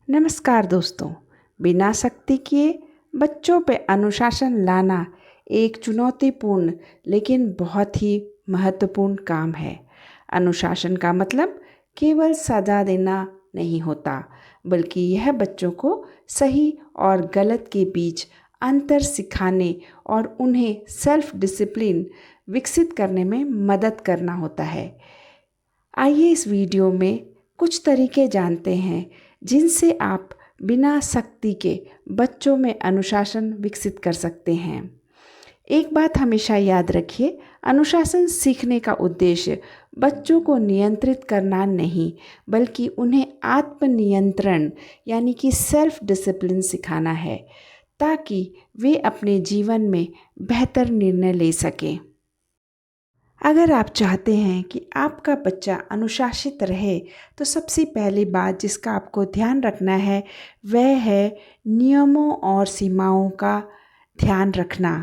नमस्कार दोस्तों। बिना सख्ती किए बच्चों पे अनुशासन लाना एक चुनौतीपूर्ण लेकिन बहुत ही महत्वपूर्ण काम है। अनुशासन का मतलब केवल सजा देना नहीं होता, बल्कि यह बच्चों को सही और गलत के बीच अंतर सिखाने और उन्हें सेल्फ डिसिप्लिन विकसित करने में मदद करना होता है। आइए इस वीडियो में कुछ तरीके जानते हैं जिनसे आप बिना सख्ती के बच्चों में अनुशासन विकसित कर सकते हैं। एक बात हमेशा याद रखिए, अनुशासन सीखने का उद्देश्य बच्चों को नियंत्रित करना नहीं, बल्कि उन्हें आत्मनियंत्रण यानी कि सेल्फ डिसिप्लिन सिखाना है, ताकि वे अपने जीवन में बेहतर निर्णय ले सकें। अगर आप चाहते हैं कि आपका बच्चा अनुशासित रहे, तो सबसे पहली बात जिसका आपको ध्यान रखना है वह है नियमों और सीमाओं का ध्यान रखना।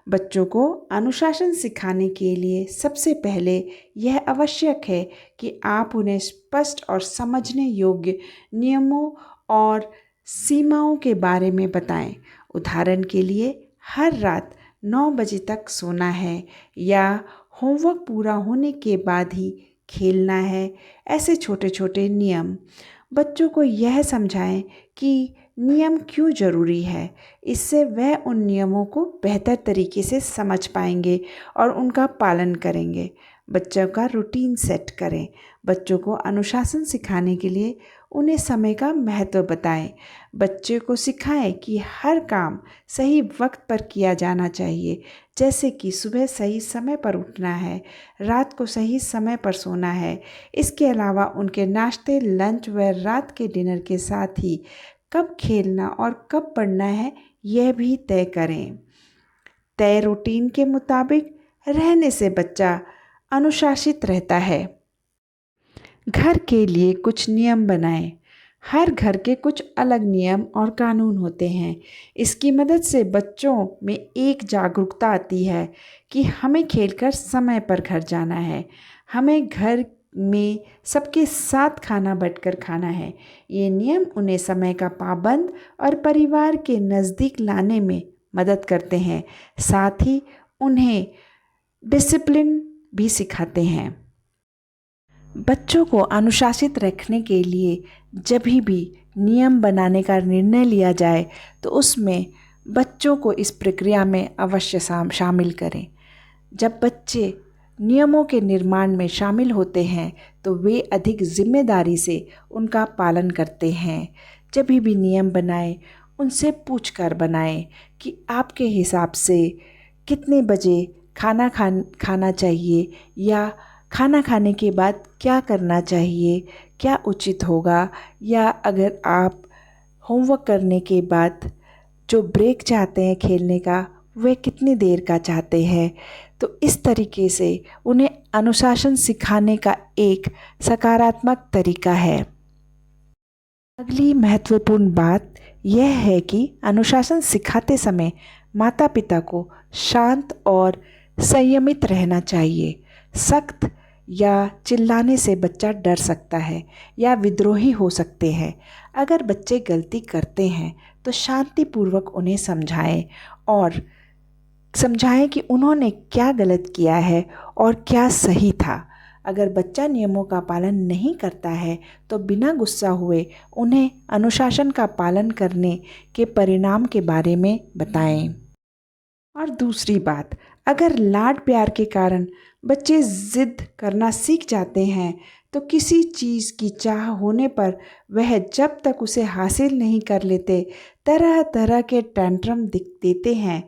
बच्चों को अनुशासन सिखाने के लिए सबसे पहले यह आवश्यक है कि आप उन्हें स्पष्ट और समझने योग्य नियमों और सीमाओं के बारे में बताएं। उदाहरण के लिए, हर रात 9 बजे तक सोना है या होमवर्क पूरा होने के बाद ही खेलना है। ऐसे छोटे छोटे नियम बच्चों को यह समझाएं कि नियम क्यों ज़रूरी है। इससे वह उन नियमों को बेहतर तरीके से समझ पाएंगे और उनका पालन करेंगे। बच्चों का रूटीन सेट करें। बच्चों को अनुशासन सिखाने के लिए उन्हें समय का महत्व बताएं। बच्चे को सिखाएं कि हर काम सही वक्त पर किया जाना चाहिए, जैसे कि सुबह सही समय पर उठना है, रात को सही समय पर सोना है। इसके अलावा उनके नाश्ते, लंच व रात के डिनर के साथ ही कब खेलना और कब पढ़ना है यह भी तय करें। तय रूटीन के मुताबिक रहने से बच्चा अनुशासित रहता है। घर के लिए कुछ नियम बनाएं। हर घर के कुछ अलग नियम और कानून होते हैं। इसकी मदद से बच्चों में एक जागरूकता आती है कि हमें खेलकर समय पर घर जाना है, हमें घर में सबके साथ खाना बांटकर खाना है। ये नियम उन्हें समय का पाबंद और परिवार के नज़दीक लाने में मदद करते हैं, साथ ही उन्हें डिसिप्लिन भी सिखाते हैं। बच्चों को अनुशासित रखने के लिए जब भी नियम बनाने का निर्णय लिया जाए, तो उसमें बच्चों को इस प्रक्रिया में अवश्य शामिल करें। जब बच्चे नियमों के निर्माण में शामिल होते हैं, तो वे अधिक जिम्मेदारी से उनका पालन करते हैं। जब भी नियम बनाएं, उनसे पूछकर बनाएं कि आपके हिसाब से कितने बजे खाना चाहिए या खाना खाने के बाद क्या करना चाहिए, क्या उचित होगा, या अगर आप होमवर्क करने के बाद जो ब्रेक चाहते हैं खेलने का, वह कितनी देर का चाहते हैं। तो इस तरीके से उन्हें अनुशासन सिखाने का एक सकारात्मक तरीका है। अगली महत्वपूर्ण बात यह है कि अनुशासन सिखाते समय माता पिता को शांत और संयमित रहना चाहिए। सख्त या चिल्लाने से बच्चा डर सकता है या विद्रोही हो सकते हैं। अगर बच्चे गलती करते हैं तो शांतिपूर्वक उन्हें समझाएं कि उन्होंने क्या गलत किया है और क्या सही था। अगर बच्चा नियमों का पालन नहीं करता है, तो बिना गुस्सा हुए उन्हें अनुशासन का पालन करने के परिणाम के बारे में बताएं। और दूसरी बात, अगर लाड प्यार के कारण बच्चे ज़िद करना सीख जाते हैं, तो किसी चीज़ की चाह होने पर वह जब तक उसे हासिल नहीं कर लेते, तरह तरह के टेंट्रम देते हैं।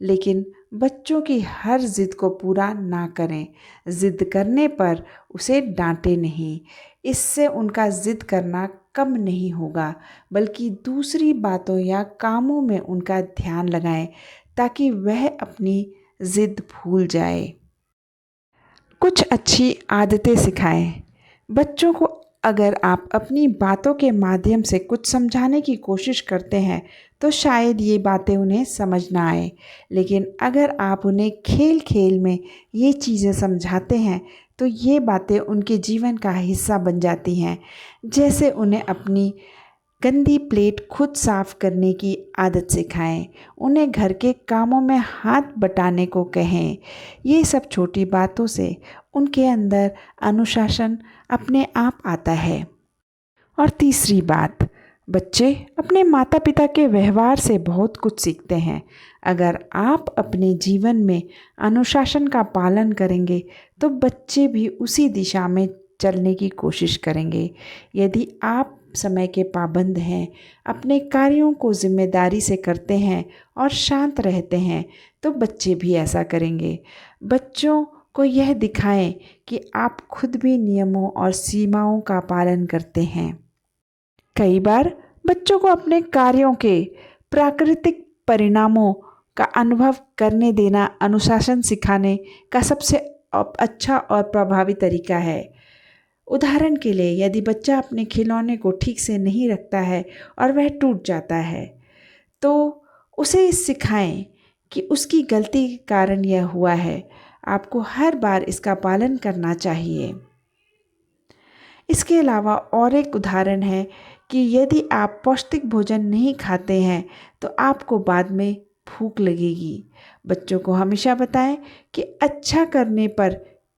लेकिन बच्चों की हर ज़िद को पूरा ना करें। ज़िद करने पर उसे डांटें नहीं। इससे उनका ज़िद करना कम नहीं होगा, बल्कि दूसरी बातों या कामों में उनका ध्यान लगाएं, ताकि वह अपनी ज़िद भूल जाए। कुछ अच्छी आदतें सिखाएं। बच्चों को अगर आप अपनी बातों के माध्यम से कुछ समझाने की कोशिश करते हैं, तो शायद ये बातें उन्हें समझ ना आए। लेकिन अगर आप उन्हें खेल खेल में ये चीज़ें समझाते हैं, तो ये बातें उनके जीवन का हिस्सा बन जाती हैं। जैसे उन्हें अपनी गंदी प्लेट खुद साफ करने की आदत सिखाएं। उन्हें घर के कामों में हाथ बटाने को कहें। ये सब छोटी बातों से उनके अंदर अनुशासन अपने आप आता है। और तीसरी बात, बच्चे अपने माता पिता के व्यवहार से बहुत कुछ सीखते हैं। अगर आप अपने जीवन में अनुशासन का पालन करेंगे तो बच्चे भी उसी दिशा में चलने की कोशिश करेंगे। यदि आप समय के पाबंद हैं, अपने कार्यों को जिम्मेदारी से करते हैं और शांत रहते हैं तो बच्चे भी ऐसा करेंगे। बच्चों को यह दिखाएं कि आप खुद भी नियमों और सीमाओं का पालन करते हैं। कई बार बच्चों को अपने कार्यों के प्राकृतिक परिणामों का अनुभव करने देना अनुशासन सिखाने का सबसे अच्छा और प्रभावी तरीका है। उदाहरण के लिए, यदि बच्चा अपने खिलौने को ठीक से नहीं रखता है और वह टूट जाता है तो उसे सिखाएं कि उसकी गलती के कारण यह हुआ है। आपको हर बार इसका पालन करना चाहिए। इसके अलावा और एक उदाहरण है कि यदि आप पौष्टिक भोजन नहीं खाते हैं तो आपको बाद में भूख लगेगी। बच्चों को हमेशा बताएं कि अच्छा करने पर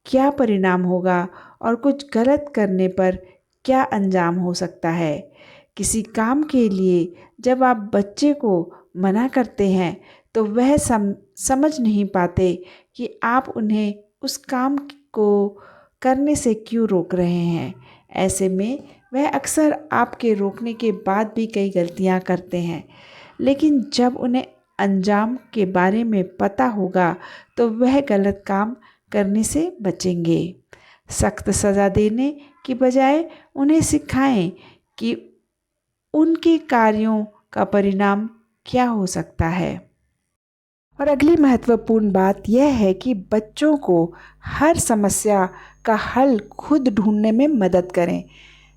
क्या परिणाम होगा और कुछ गलत करने पर क्या अंजाम हो सकता है। किसी काम के लिए जब आप बच्चे को मना करते हैं तो वह समझ नहीं पाते कि आप उन्हें उस काम को करने से क्यों रोक रहे हैं। ऐसे में वह अक्सर आपके रोकने के बाद भी कई गलतियां करते हैं, लेकिन जब उन्हें अंजाम के बारे में पता होगा तो वह गलत काम करने से बचेंगे। सख्त सज़ा देने की बजाय उन्हें सिखाएं कि उनके कार्यों का परिणाम क्या हो सकता है। और अगली महत्वपूर्ण बात यह है कि बच्चों को हर समस्या का हल खुद ढूंढने में मदद करें।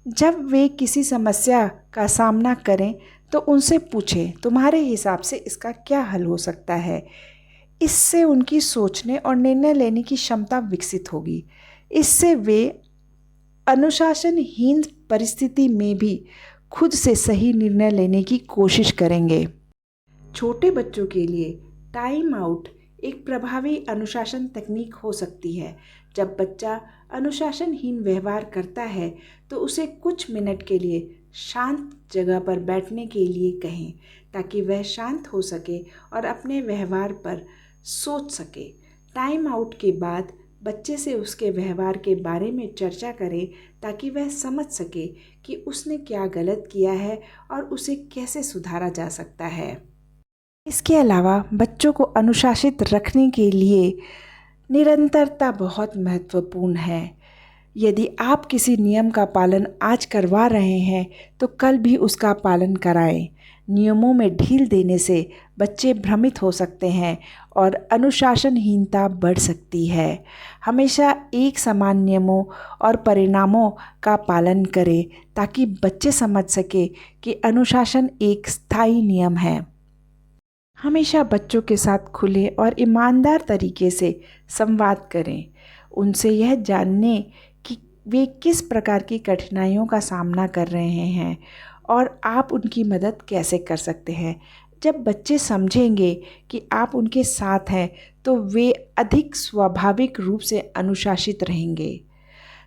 जब वे किसी समस्या का सामना करें तो उनसे पूछें, तुम्हारे हिसाब से इसका क्या हल हो सकता है। इससे उनकी सोचने और निर्णय लेने की क्षमता विकसित होगी। इससे वे अनुशासनहीन परिस्थिति में भी खुद से सही निर्णय लेने की कोशिश करेंगे। छोटे बच्चों के लिए टाइम आउट एक प्रभावी अनुशासन तकनीक हो सकती है। जब बच्चा अनुशासनहीन व्यवहार करता है तो उसे कुछ मिनट के लिए शांत जगह पर बैठने के लिए कहें ताकि वह शांत हो सके और अपने व्यवहार पर सोच सके। टाइम आउट के बाद बच्चे से उसके व्यवहार के बारे में चर्चा करें ताकि वह समझ सके कि उसने क्या गलत किया है और उसे कैसे सुधारा जा सकता है। इसके अलावा बच्चों को अनुशासित रखने के लिए निरंतरता बहुत महत्वपूर्ण है। यदि आप किसी नियम का पालन आज करवा रहे हैं तो कल भी उसका पालन कराएं। नियमों में ढील देने से बच्चे भ्रमित हो सकते हैं और अनुशासनहीनता बढ़ सकती है। हमेशा एक समान नियमों और परिणामों का पालन करें ताकि बच्चे समझ सके कि अनुशासन एक स्थायी नियम है। हमेशा बच्चों के साथ खुले और ईमानदार तरीके से संवाद करें। उनसे यह जानने कि वे किस प्रकार की कठिनाइयों का सामना कर रहे हैं और आप उनकी मदद कैसे कर सकते हैं। जब बच्चे समझेंगे कि आप उनके साथ हैं तो वे अधिक स्वाभाविक रूप से अनुशासित रहेंगे।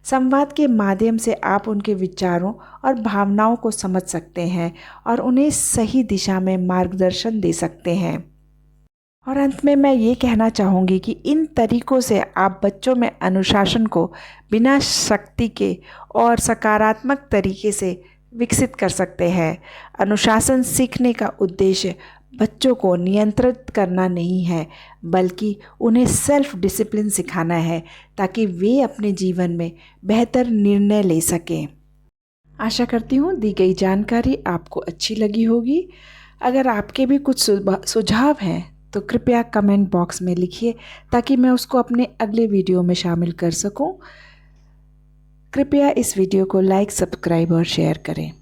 संवाद के माध्यम से आप उनके विचारों और भावनाओं को समझ सकते हैं और उन्हें सही दिशा में मार्गदर्शन दे सकते हैं। और अंत में मैं ये कहना चाहूँगी कि इन तरीकों से आप बच्चों में अनुशासन को बिना शक्ति के और सकारात्मक तरीके से विकसित कर सकते हैं। अनुशासन सीखने का उद्देश्य बच्चों को नियंत्रित करना नहीं है, बल्कि उन्हें सेल्फ डिसिप्लिन सिखाना है ताकि वे अपने जीवन में बेहतर निर्णय ले सकें। आशा करती हूँ दी गई जानकारी आपको अच्छी लगी होगी। अगर आपके भी कुछ सुझाव हैं तो कृपया कमेंट बॉक्स में लिखिए ताकि मैं उसको अपने अगले वीडियो में शामिल कर सकूं। कृपया इस वीडियो को लाइक, सब्सक्राइब और शेयर करें।